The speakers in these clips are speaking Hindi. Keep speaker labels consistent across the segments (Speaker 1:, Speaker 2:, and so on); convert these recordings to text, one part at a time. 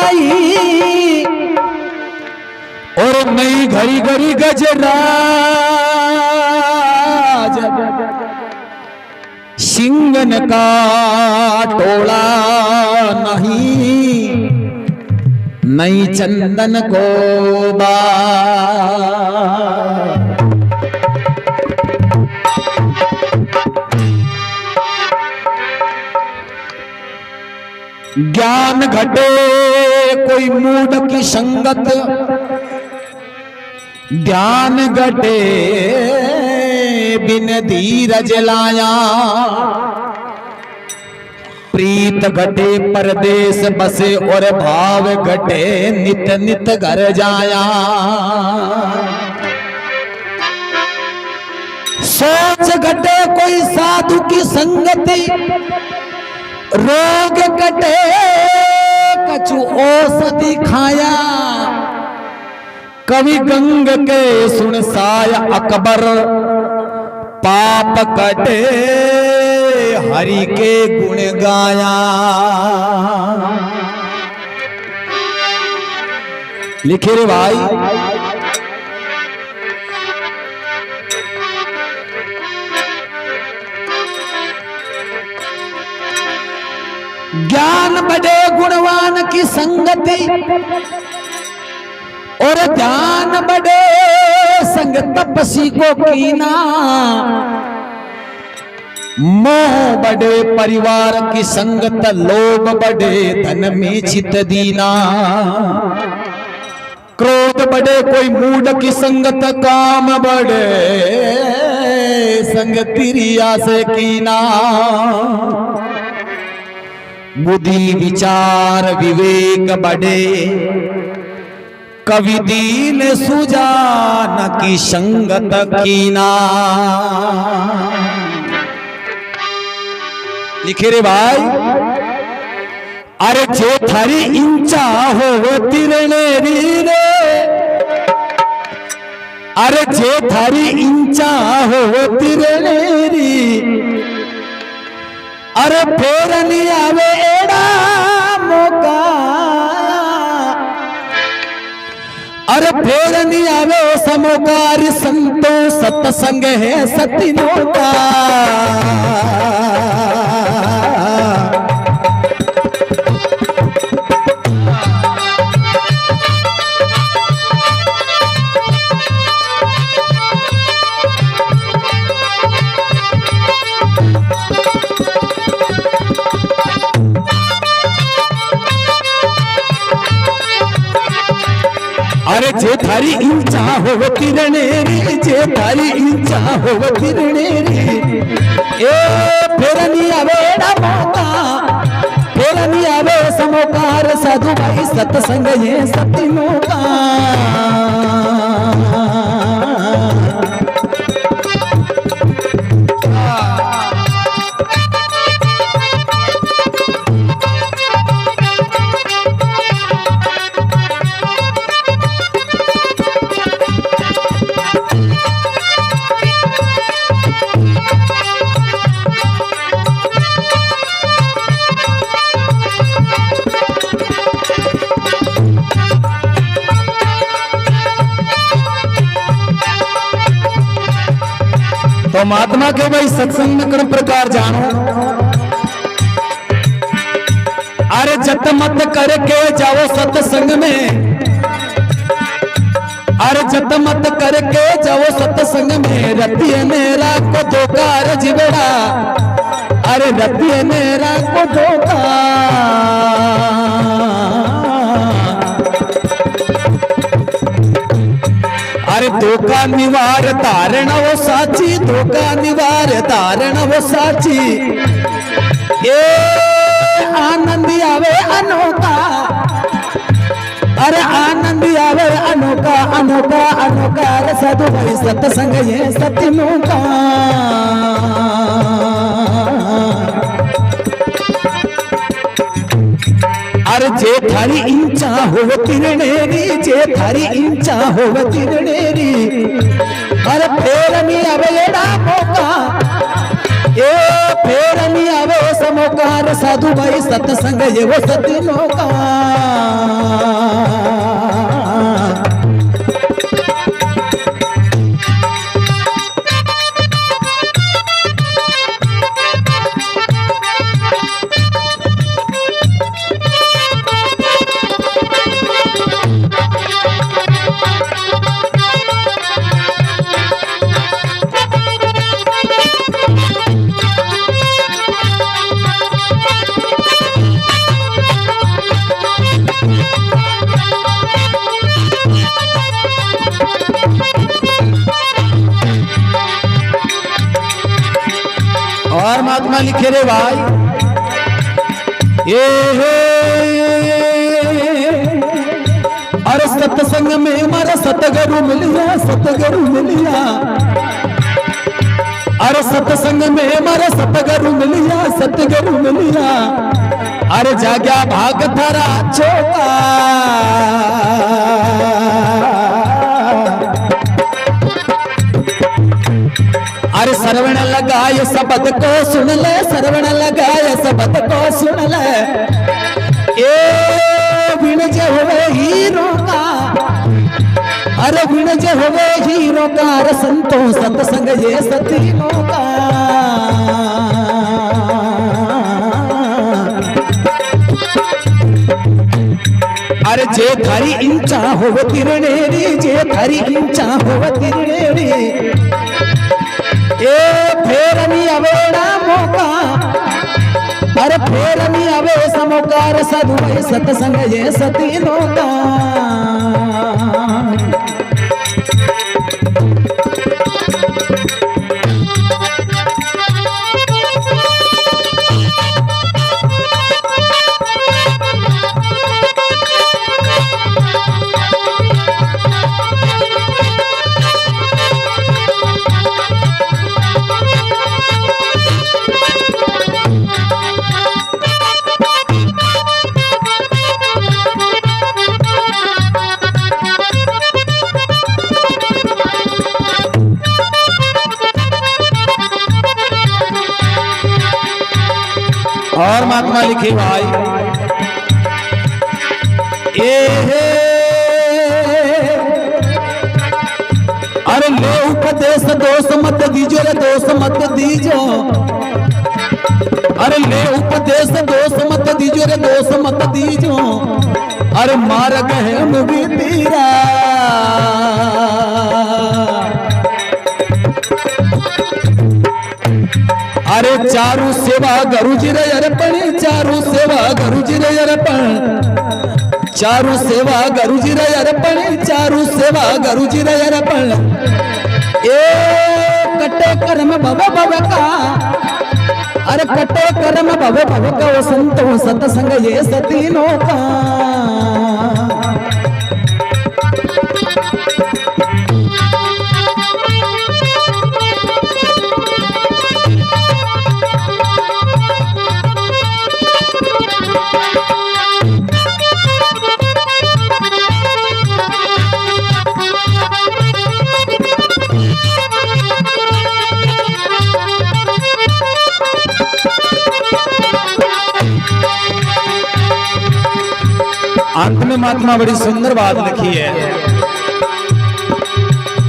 Speaker 1: नहीं और नहीं घड़ी घड़ी गजराज सिंगन का टोला नहीं नहीं चंदन को ज्ञान घटे कोई मूड की संगत ध्यान घटे बिन धीरज लाया प्रीत घटे परदेश बसे और भाव घटे नित नित घर जाया सोच घटे कोई साधु की संगति रोग कटे कछु औषधि खाया कवि गंग के सुन साय अकबर पाप कटे हरि के गुण गाया। लिखे रे भाई ज्ञान बड़े गुणवान की संगति और ध्यान बड़े संग तपसी को कीना मोह बड़े परिवार की संगत लोभ बड़े धन में चित दीना क्रोध बड़े कोई मूड की संगत काम बड़े संग तिरिया से कीना बुद्धि विचार विवेक बड़े कवि दीन सुजान की संगत कीना। लिखे रे भाई अरे जो थारी इंचा हो तिरनेरी रे अरे जे थारी इंचा हो तिरनेरी अरे फेर नहीं आवे एड़ा मौका अरे फेर नहीं आवे समोकार संतो सत्संग है सतिनों का अरे जे थारी इंचा हो तिरनेरी जे थारी इंचा हो तिरनेरी ए फेर नहीं आवे ना मौका फेर नहीं आवे समोकार साधु भाई सत्संग ये सतिनों का तो महात्मा के भाई सत्संग में कौन प्रकार जानो अरे जत मत करके जाओ सत्संग में अरे जत मत करके जाओ सत्संग में रतिये मेरा को धोखा रजबेड़ा अरे रतिये मेरा को धोखा अरे धोखा निवार धारण वो साची धोखा निवार धारण वो साची ए आनंद आवे अनोखा अरे आनंद आवे अनोखा अनोखा अनोखा साधु भाई सत्संग ये सतिनों का अरे जे थारी इंचा हो तिरनेरी जे थारी इंचा हो तिरनेरी अरे फेर नहीं आवे एड़ा मौका ए फेर नहीं आवे समोकार साधु भाई सत्संग ये वो सतिनों का महात्मा लिखे रे भाई ये अरे सत्संग में मारा सतगुरु मिलिया सतगुरु मिलिया अरे सत्संग में मारा सतगुरु मिलिया सतगुरु मिलिया अरे जाग्या भाग थारा छोटा अरे सरवण लगाय शब्द को सुन ले सरवण लगाय शब्द को सुन ले ए बिन जे होवे हीरो का अरे बिन जे होवे हीरो का अरे संतो सत्संग ये सतीनो का अरे जे थारी इंचा होव तिरनेरी जे थारी इंचा होव तिरनेरी ए फेरनी अवेड़ा मौका अरे फेरनी अवे समोकार साधु सत्संग ये सतीनो का और महात्मा लिखे भाई अरे ले उपदेश दोष मत दीजो रे दोष मत दीजो अरे ले उपदेश दोष मत दीजो रे दोष मत दीजो अरे मार्ग है मुझे तेरा अरे चारू सेवा गुरुजी रे अर्पण चारू सेवा गुरुजी रे अर्पण चारू सेवा गुरुजी रे अर्पण चारू सेवा गुरुजी रे अर्पण ए कटे कर्म भव भव का अरे कटे कर्म भव भव का संतो सत्संग ये सतीनो का अंत में महात्मा बड़ी सुंदर बात लिखी है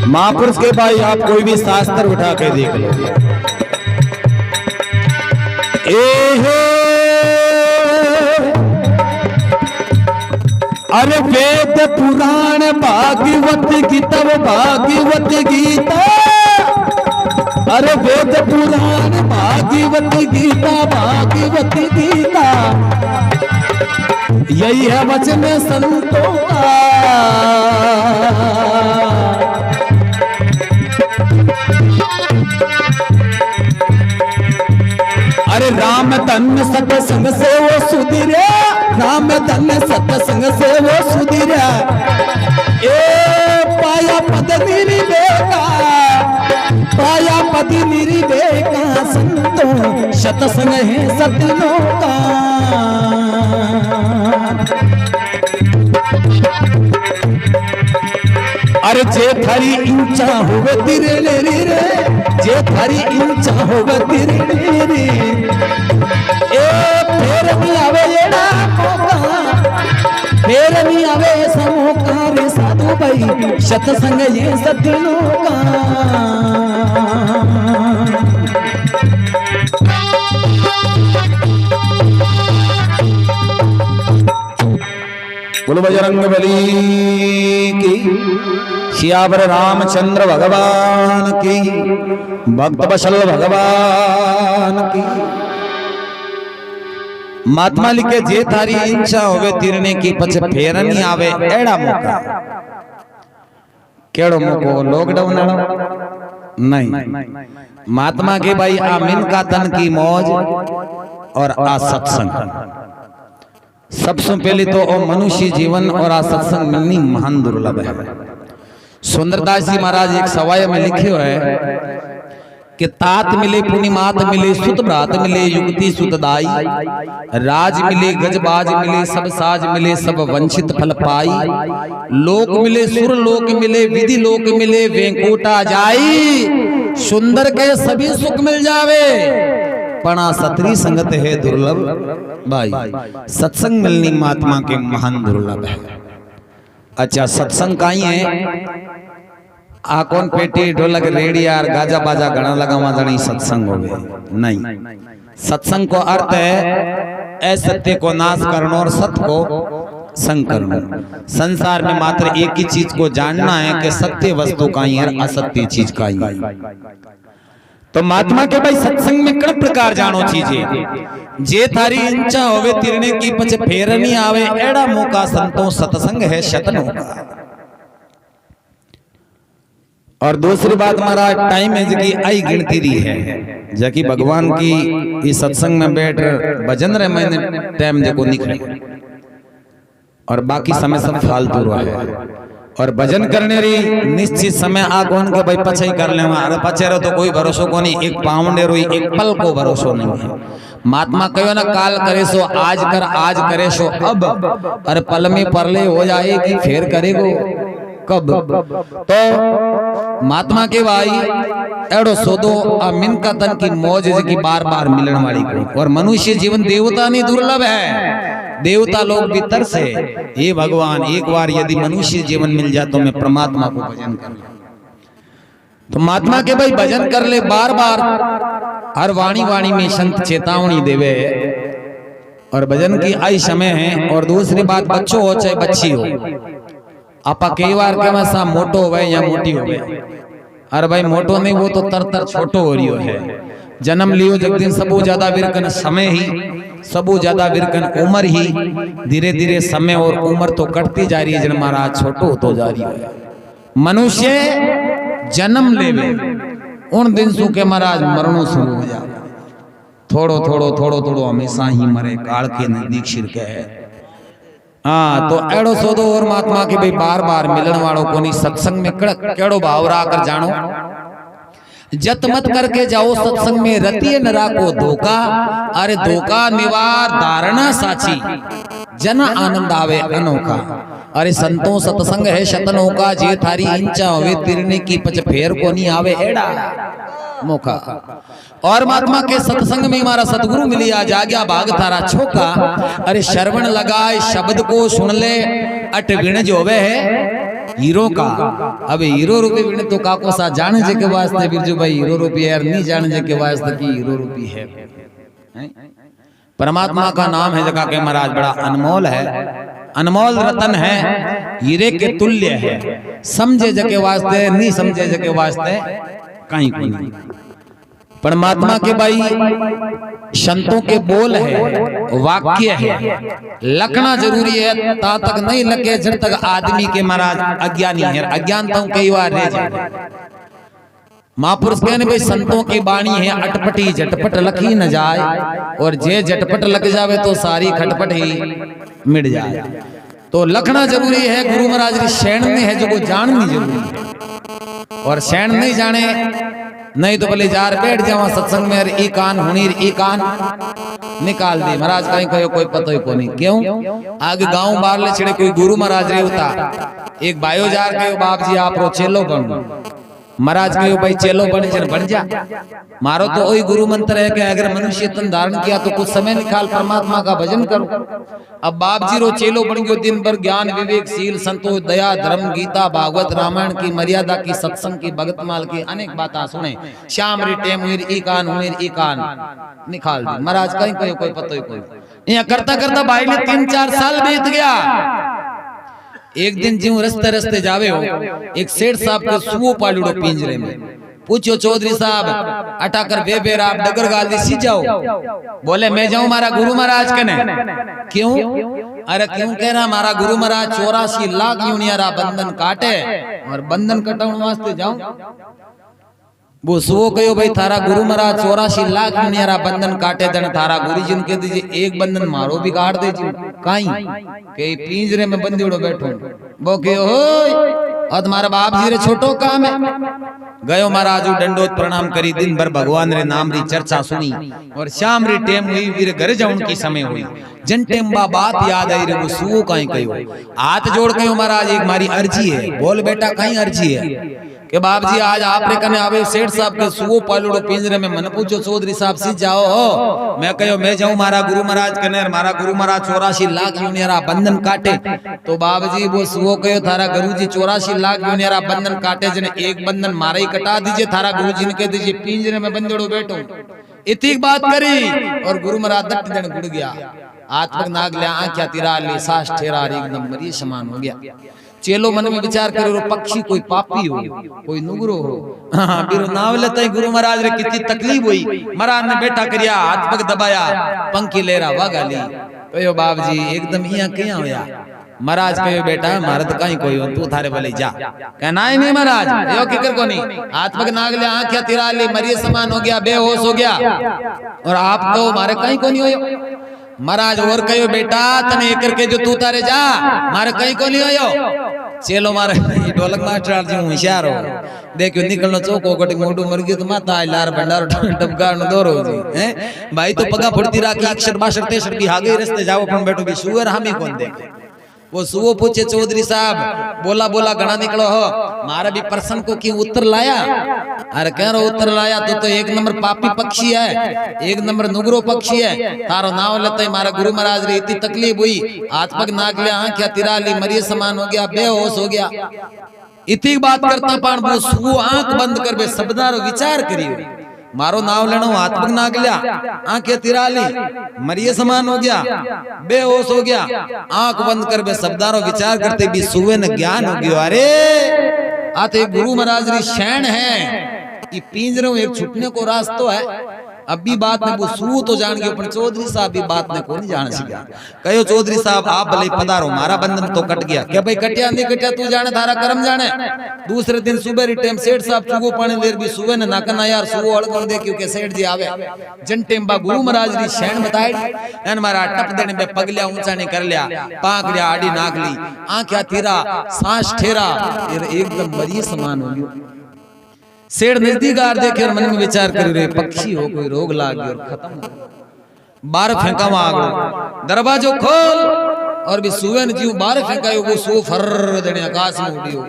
Speaker 1: महापुरुष के भाई आप कोई भी शास्त्र उठा के देख लो अरे वेद पुराण भागवत गीता भागवत गीता अरे वेद पुराण भागवत गीता भागवत गीता यही है वचन संतों का अरे राम धन्य सत्संग से वो सुधीरा राम धन्य सत्संग से वो सुधीरा ए पाया पद निर्वेका पाया पद निर्वेका संतों सत्संग है सतनो का अरे जे थारी इंचा होवे तिरे रे जे थारी इंचा होवे तिरे रे ए फेर नहीं आवे एड़ा मौका फेर नहीं आवे समोका रे साधु भाई सत्संग ये सतनो का बोलो बजरंगबली की सियावर रामचंद्र भगवान की भक्त बशल भगवान की महात्मा लिखे जे थारी इच्छा होवे तीरने की पछ फेर नहीं आवे एड़ा मौका केड़ो मौको लॉकडाउन वालो नहीं। महात्मा के भाई आमीन का तन की मौज और आ सत्संग, सबसे पहले तो ओ मनुष्य जीवन और आ सत्संग मिलनी महान दुर्लभ है। सुंदरदास जी महाराज एक सवाय में लिखे हुए कि तात मिले पुनिमात मिले सुत भ्रात मिले युक्ति सुतदाई, राज मिले गजबाज मिले सब साज मिले सब वंचित फल पाई, लोक मिले सुर लोक मिले विधि लोक मिले वेंकुटा जाई, सुंदर के सभी सुख मिल जावे पणा सतरी संगत है दुर्लभ भाई। सत्संग मिलनी महात्मा के महान दुर्लभ है। अच्छा सत्संग काई है, आकोन पेटी ढोलक रेडिया गाजा बाजा गणा लगावा जणी सत्संग हो गए नहीं। सत्संग को अर्थ है असत्य को नाश करना और सत्य को संग करना। संसार में मात्र एक ही चीज को जानना है कि सत्य वस्तु काई है असत्य चीज काई है। तो महात्मा के भाई सत्संग में कई प्रकार जानो चीजें जे थारी इंचा होवे तिरने की पछ फेर नहीं आवे एड़ा मौका संतो सत्संग है शतन होगा। और दूसरी बात महाराज टाइम है जकी आई गिनती दी है जकी भगवान की इस सत्संग में बैठ भजन रे मैंने टाइम जको निकले और बाकी समय सब फालतू रहा है। और भजन करने री निश्चित समय आ कौन के भाई पछे ही कर ले, अरे पछे रो तो कोई भरोसो को नहीं, एक पाउंडे रोई एक पल को भरोसो नहीं है। महात्मा कहो ना काल करे सो आज कर, आज करे सो अब, अरे पल में परले हो जाएगी फिर करेगो कब। तो महात्मा के भाई एड़ो सोदो अमीन का तन की मौज की बार बार मिलने वाली। और मनुष्य जीवन देवता नहीं दुर्लभ है, देवता लोग भी तरसे हे भगवान एक बार यदि मनुष्य जीवन मिल जाए तो मैं परमात्मा को भजन कर लूं। तो महात्मा के भाई भजन कर ले बार बार, हर वाणी वाणी में संत चेतावनी देवे और भजन की आई समय है। और दूसरी बात बच्चों हो चाहे बच्ची हो, आपा कई बार के सा मोटो हो या मोटी हो गए, अरे भाई मोटो नहीं वो तो तर तर छोटो हो रियो है। जन्म लियो जग दिन सबू ज्यादा विरकन समय ही, सबू ज्यादा विरकन उम्र ही, धीरे धीरे समय और उम्र तो कटती जा रही है, जन महाराज छोटो होतो जा रही है। मनुष्य जन्म लेवे उन दिन सु के महाराज मरणो शुरू हो जाए, थोड़ो थोड़ो थोड़ो थोड़ो हमेशा ही मरे, काल के नजदीक शिरके है। हाँ तो एड़ो सोदो और महात्मा के भाई बार बार मिलन वालों को नहीं सत्संग में केड़ो भाव कर जानो, जत मत करके जाओ सत्संग में रतिये नरा को धोखा, अरे धोखा निवार धारणा साची, जन आनंद आवे अनोखा। अरे संतों सत्संग है शतनों का, जे थारी इंचा होवे तिरने की पच फेर को नहीं आवे एड़ा मौका। और महात्मा के सत्संग में हमारा सतगुरु मिलिया जाग्या भाग थारा छोका, अरे श्रवण लगाए शब्द को सुन ले अट विण जो वे है हीरो का। अब हीरो रूपी विण तो काको सा जाने जे के वास्ते बिरजू भाई हीरो रूपी यार नहीं जाने जे के वास्ते की हीरो रूपी है। परमात्मा का नाम है जगह के महाराज बड़ा अनमोल है, अनमोल रतन है, हीरे के तुल्य है। समझे जके वास्ते नहीं समझे जके वास्ते कहीं को नहीं। परमात्मा के भाई संतों के बोल है, वाक्य है, लखना जरूरी है, ता तक नहीं लगे जब तक आदमी के महाराज अज्ञानी है। अज्ञानता कई बार रह जाए। महापुरुष कहने भाई संतों की बाणी है अटपटी झटपट लखी न जाए, और जे झटपट लग जावे तो सारी खटपट ही मिट जाए। तो लखना जरूरी है। गुरु महाराज की शैन में है जो को जाननी जरूरी है, और शैन नहीं जाने नहीं तो भले जार बैठ जावा सत्संग में ई कान हुनी ई कान निकाल दे। महाराज कहीं कहो कोई पता ही को नहीं क्यों आगे गांव बाहर ले छिड़े कोई गुरु महाराज रे होता एक भाईओ जार कहो बाप जी आप रो चेलो बन, महाराज कहो भाई चेलो बन जा। मारो तो वही गुरु मंत्र है कि अगर मनुष्य तन धारण किया तो कुछ समय निकाल परमात्मा का भजन करो। अब बाप जी रो चेलो बन गयो, दिन भर ज्ञान विवेकशील संतोष दया धर्म गीता भागवत रामायण की मर्यादा की सत्संग की भगत माल की अनेक बातें सुने, श्याम रे टेम हुई ई कान हुई ई कान निकाल दी। महाराज कहीं कहीं कोई पता ही कोई यहाँ करता करता भाई ने 3-4 साल बीत गया। एक दिन ज्यों रस्ते रस्ते जावे हो, एक सेठ साहब के सुओ पालूड़ो पिंजरे में। पूछो चौधरी साहब अटाकर बेबेर आप डगर गाल दी सी जाओ। बोले मैं जाऊं मारा गुरु महाराज कने। क्यों? अरे क्यों कह रहा मारा गुरु महाराज 84 लाख यूनियारा बंधन काटे और बंधन कटाउन वास्ते जाऊं। वो सुओ कहो भाई थारा गुरु महाराज 84 लाख न्यारा बंधन काटे दन थारा गुरु जी ने कह दीजिए एक बंधन मारो भी काट दे जी काई के पिंजरे में बंदीड़ो बैठो वो कहो और तुम्हारा बाप जी रे छोटो काम है गयो महाराज दंडोत प्रणाम करी दिन भर भगवान रे नाम री चर्चा सुनी और शाम री टेम हुई वीर घर जाऊन की समय हुई जन टेम बात याद आई रे वो सुओ काई कहो हाथ जोड़ कहो महाराज एक मारी अर्जी है बोल बेटा काई अर्जी है कि बाप जी आज आप रे कने आवे सेठ साहब के सुओ पालुड़ो पिंजरे में मन पूछो चौधरी साहब सी जाओ हो मैं कहो मैं जाऊं मारा गुरु महाराज कने मारा गुरु महाराज 84 लाख यूनियरा बंधन काटे तो बाप जी वो सुओ कहो थारा गुरु जी 84 लाख यूनियरा बंधन काटे जने एक बंधन मारा ही कटा दीजिए थारा गुरु जी ने कह दीजिए पिंजरे में बंदड़ो बैठो इतनी बात करी और गुरु महाराज दट दिन गुड़ गया आत्मक नाग लिया आंख्या तिरा ली सास ठेरा एकदम मरी समान हो गया चेलो मन में विचार करे पक्षी कोई पापी हो कोई नुगरो हो हाँ बिरो नाव लेते गुरु महाराज रे कितनी तकलीफ हुई महाराज ने बैठा करिया हाथ पग दबाया पंखी लेरा वागा ली कहो बाप जी एकदम यहाँ क्या होया महाराज कहो बेटा महाराज कहीं कोई हो तू थारे भले जा कहना ही नहीं महाराज यो किकर को नहीं हाथ पग नाग ले आंखें तिरा ली मरिए समान हो गया बेहोश हो गया और आप कहो मारे कहीं को नहीं हो महाराज और कहो बेटा तने एक करके जो तू तारे जा मारे कहीं को नहीं हो चलो मारे ढोलक मास्टर जी होशियार हो देखो निकलनो चौको कोटी मोटू मर गयो तो माता लार भंडार डबगा न दोरो जी हैं भाई तो पगा फुड़ती राखी अक्षर बाशर तेसर की आगे रास्ते जाओ अपन बैठो भी सुअर हमें कौन देखे वो सुओ पूछे चौधरी साहब बोला बोला घना निकलो हो मारा भी प्रश्न को क्यों उत्तर लाया अरे कह रहा उत्तर लाया तो एक नंबर पापी पक्षी है एक नंबर नुगरो पक्षी है तारो नाव लेते मारा गुरु महाराज रे इतनी तकलीफ हुई हाथ पग नाक लिया आंखें तिरा ली मरिए समान हो गया बेहोश हो गया इतनी बात करता पान वो सुओ आंख बंद कर बे शब्दारो विचार करियो मारो नाव लेनो हाथ पग नाक लिया आंखें तिरा ली मरिए समान हो गया बेहोश हो गया आंख बंद कर बे शब्दारो विचार करते भी सुवे ने ज्ञान हो गयो अरे आते गुरु महाराज री शैन है कि पिंजरे एक छुटने को रास्तो है अब भी बात ने वो सू तो जान गए चौधरी साहब भी बात ने को नहीं जान सका कहो चौधरी साहब आप भले पधारो मारा बंधन तो कट गया क्या भाई कटिया नहीं कटिया तू जाने थारा कर्म जाने दूसरे दिन सुबह री टाइम सेठ साहब चुगो पानी देर भी सुबह ने नाकना यार सुबह अड़गण दे क्योंकि सेठ जी आवे जन टाइम बा गुरु महाराज री शैन बताई एन मारा टप देने में पगलिया ऊंचा नहीं कर लिया पाक लिया आड़ी नाक ली आंखें तिरा सांस ठेरा एकदम मरिए समान हो गयो सेठ नजदीक आर देखे और मन में विचार कर रहे पक्षी हो कोई रोग लाग गया और खत्म हो बाहर फेंका आग दरवाजो खोल और भी सुवन जीव बाहर फेंका वो सो फर देने आकाश में उड़ियो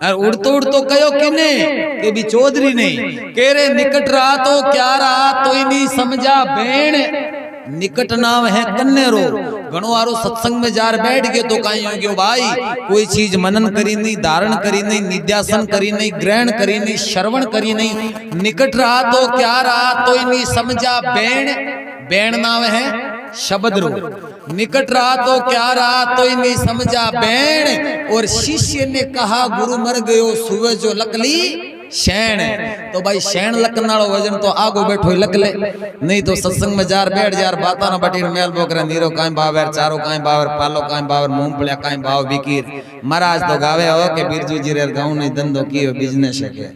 Speaker 1: और उड़तो उड़तो कहो किने के भी चौधरी ने कह रे निकट रहा तो क्या रहा तो ही नहीं समझा बेण निकट नाम है कन्नेरो घणो आरो सत्संग में जार बैठ गए तो कहीं हो गयो भाई कोई चीज मनन करी नहीं धारण करी नहीं निध्यासन करी नहीं ग्रहण करी नहीं श्रवण करी नहीं निकट रहा तो क्या रहा तो ही नहीं समझा बेण बेण नाम है शब्द रो निकट रहा तो क्या रहा तो ही नहीं समझा बेण और शिष्य ने कहा गुरु मर गयो सुबह जो लकली शैन तो भाई शैन लकन वालो वजन तो आगो बैठो लक ले नहीं तो सत्संग में जार बैठ जार बाता ना बटी मेल बोकरे नीरो काई बावर चारो काई बावर पालो काई बावर मूंगफलिया काई बाव बिकीर महाराज तो गावे हो के बिरजू जी रे गांव ने धंधो कियो बिजनेस है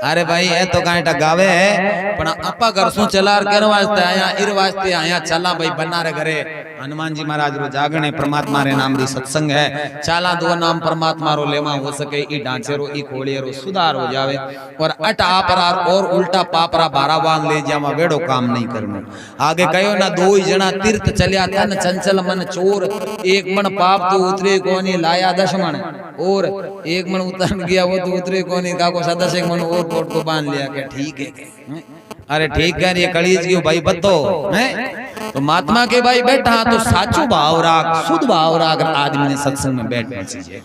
Speaker 1: अरे भाई ये तो कांटा गावे है पण आपा घर सु चलार कर वास्ते आया इर वास्ते आया चला भाई बना रे घरे हनुमान जी महाराज रो जागणे परमात्मा रे नाम री सत्संग है चाला दो नाम परमात्मा रो लेवा हो सके ई ढांचे रो ई खोड़िए रो सुधार हो जावे और अट आपरा और उल्टा पापरा बारावान ले जावा वेड़ो काम नहीं करनो आगे कयो ना दो ही जना तीर्थ चलिया तन चंचल मन चोर एक मन पाप तो उतरे कोनी लाया 10 मन और एक मन उतर गया वो तो उतरे कोनी काको सदस एक मन और कोट को बांध लिया के ठीक है अरे ठीक है ये कलीज की भाई बतो हैं तो महात्मा के भाई बैठा तो साचो भाव राग शुद्ध भाव राग आदमी ने सत्संग में बैठना चाहिए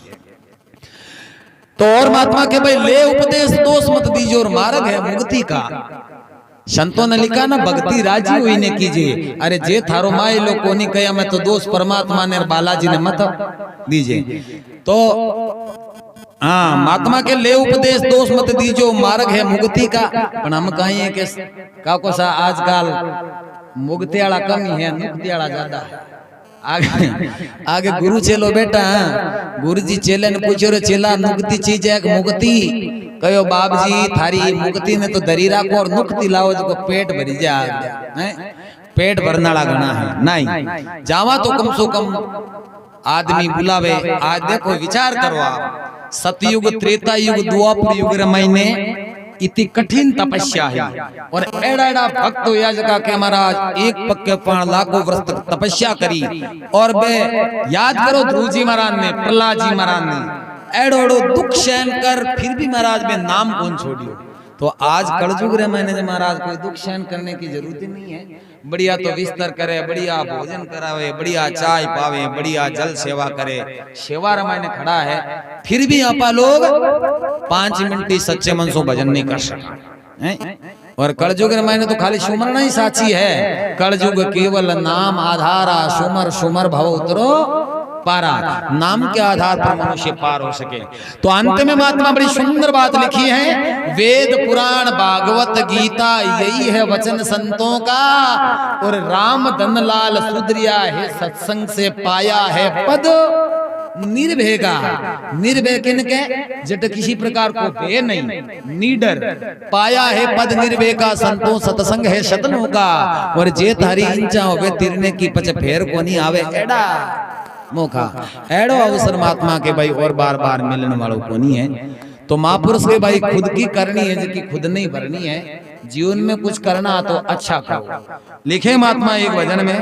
Speaker 1: तो और महात्मा के भाई ले उपदेश दोष मत दीजिए और मार्ग है मुक्ति का संतों ने लिखा ना भक्ति राजी हुई ने कीजिए अरे जे थारो माए लोग को नहीं कहा मैं तो दोष परमात्मा ने बालाजी ने मत दीजिए तो हाँ महात्मा के ले उपदेश दोष मत दीजो मार्ग है मुक्ति का पर हम कहिए कि काको सा आजकल मुक्ति वाला कम ही है मुक्ति वाला ज्यादा है आगे गुरु चेलो बेटा गुरु जी चेले ने पूछो रे चेला मुक्ति चीज है मुक्ति कहो बाप जी थारी मुक्ति ने तो दरी राखो और नुक्ति लाओ तो पेट भरी जा हैं पेट भरनाला घना है नहीं जावा तो कम सो कम आदमी बुलावे। आज देखो विचार करो आप सतयुग त्रेता युग द्वापर युग रमाइने इतनी कठिन तपस्या है और एड़ा एड़ा भक्त हो जगह के महाराज एक पक्के 5 लाखों वर्ष तक तपस्या करी और बे याद करो ध्रुव जी महाराज ने प्रहलाद जी महाराज ने एड़ो एड़ो दुख सहन कर फिर भी महाराज में नाम कौन छोड़ियो। तो आज कलयुग रे मैंने महाराज कोई दुख सहन करने की जरूरत ही नहीं है। बढ़िया तो विस्तर करे बढ़िया भोजन करावे बढ़िया चाय पावे बढ़िया जल सेवा करे सेवा रमायने खड़ा है फिर भी आपा लोग 5 मिनट सच्चे मन से भजन नहीं कर सकते। और कलयुग रमायने तो खाली सुमरना ही साची है। कलयुग केवल नाम आधारा सुमर सुमर भव उतरो पारा नाम के आधार पर मनुष्य पार हो सके। तो अंत में महात्मा बड़ी सुंदर बात लिखी है वेद पुराण भागवत गीता यही है वचन संतों का और राम धनलाल सुधरिया है सत्संग से पाया है पद निर्भय का। निर्भय किनके जट किसी प्रकार को भय नहीं नीडर पाया है पद निर्भय का संतों सत्संग है शतनों का और जे थारी इंचा होवे तिरने की पच फेर को नहीं आवे एड़ा मौका एड़ो अवसर महात्मा के भाई और बार बार मिलने वालों को नहीं है। तो महापुरुष के भाई खुद की करनी है जो कि खुद नहीं भरनी है। जीवन में कुछ करना तो अच्छा करो। लिखे महात्मा एक भजन में